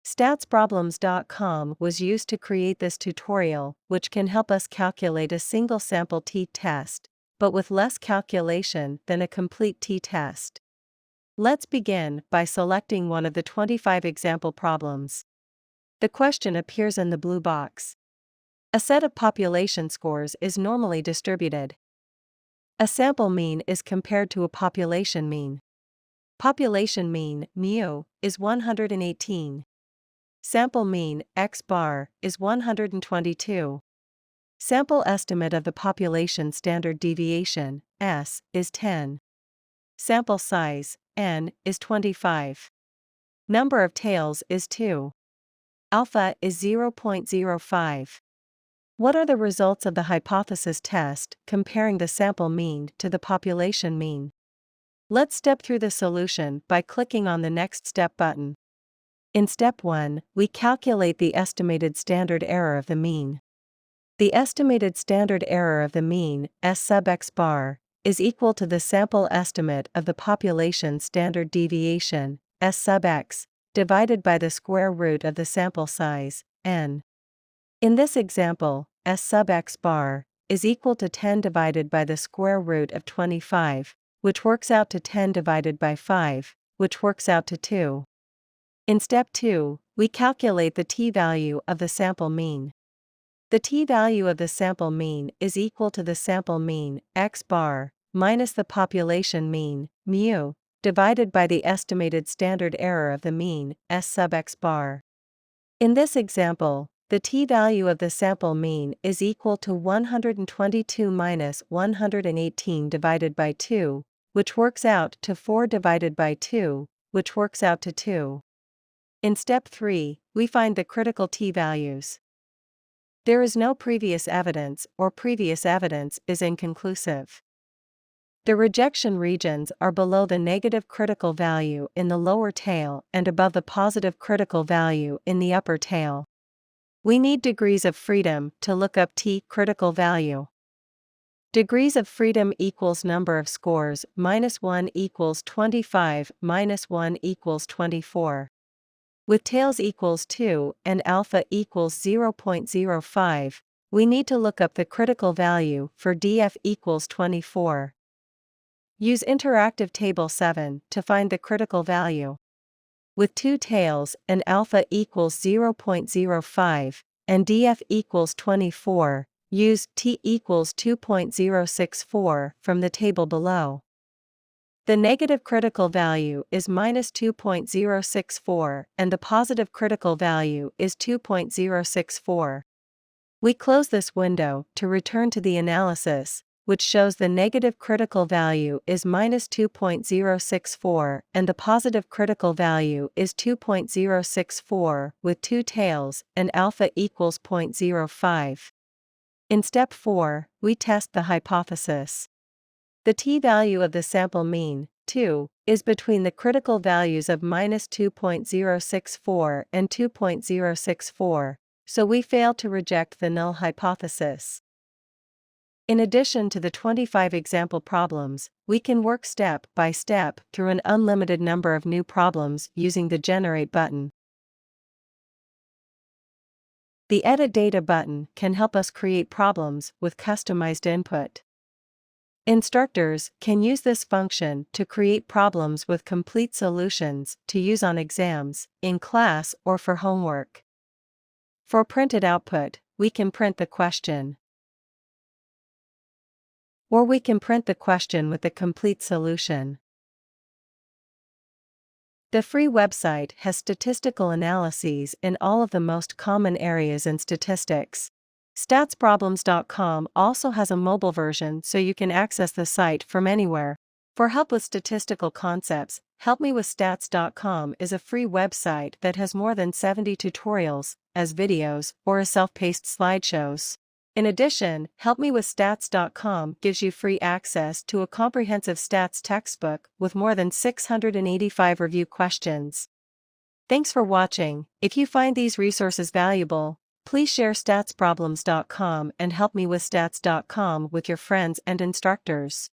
StatsProblems.com was used to create this tutorial, which can help us calculate a single sample t-test, but with less calculation than a complete t-test. Let's begin by selecting one of the 25 example problems. The question appears in the blue box. A set of population scores is normally distributed. A sample mean is compared to a population mean. Population mean, mu, is 118. Sample mean, x bar, is 122. Sample estimate of the population standard deviation, s, is 10. Sample size, n, is 25. Number of tails is 2. Alpha is 0.05. What are the results of the hypothesis test comparing the sample mean to the population mean? Let's step through the solution by clicking on the Next Step button. In Step 1, we calculate the estimated standard error of the mean. The estimated standard error of the mean, s sub x bar, is equal to the sample estimate of the population standard deviation, s sub x, divided by the square root of the sample size, n. In this example, s sub x bar is equal to 10 divided by the square root of 25, which works out to 10 divided by 5, which works out to 2. In Step 2, we calculate the t-value of the sample mean. The t-value of the sample mean is equal to the sample mean, x bar, minus the population mean, mu, divided by the estimated standard error of the mean, s sub x bar. In this example, the t-value of the sample mean is equal to 122 minus 118 divided by 2, which works out to 4 divided by 2, which works out to 2. In Step 3, we find the critical t-values. There is no previous evidence, or previous evidence is inconclusive. The rejection regions are below the negative critical value in the lower tail and above the positive critical value in the upper tail. We need degrees of freedom to look up t-critical value. Degrees of freedom equals number of scores, minus 1 equals 25, minus 1 equals 24. With tails equals 2 and alpha equals 0.05, we need to look up the critical value for df equals 24. Use interactive table 7 to find the critical value. With 2 tails and alpha equals 0.05 and df equals 24, use t equals 2.064 from the table below. The negative critical value is minus 2.064 and the positive critical value is 2.064. We close this window to return to the analysis, which shows the negative critical value is minus 2.064 and the positive critical value is 2.064 with 2 tails and alpha equals 0.05. In Step 4, we test the hypothesis. The t-value of the sample mean, 2, is between the critical values of minus 2.064 and 2.064, so we fail to reject the null hypothesis. In addition to the 25 example problems, we can work step by step through an unlimited number of new problems using the Generate button. The Edit Data button can help us create problems with customized input. Instructors can use this function to create problems with complete solutions to use on exams, in class, or for homework. For printed output, we can print the question. Or we can print the question with the complete solution. The free website has statistical analyses in all of the most common areas in statistics. StatsProblems.com also has a mobile version so you can access the site from anywhere. For help with statistical concepts, HelpMeWithStats.com is a free website that has more than 70 tutorials, as videos, or as self-paced slideshows. In addition, HelpMeWithStats.com gives you free access to a comprehensive stats textbook with more than 685 review questions. Thanks for watching. If you find these resources valuable, please share StatsProblems.com and HelpMeWithStats.com with your friends and instructors.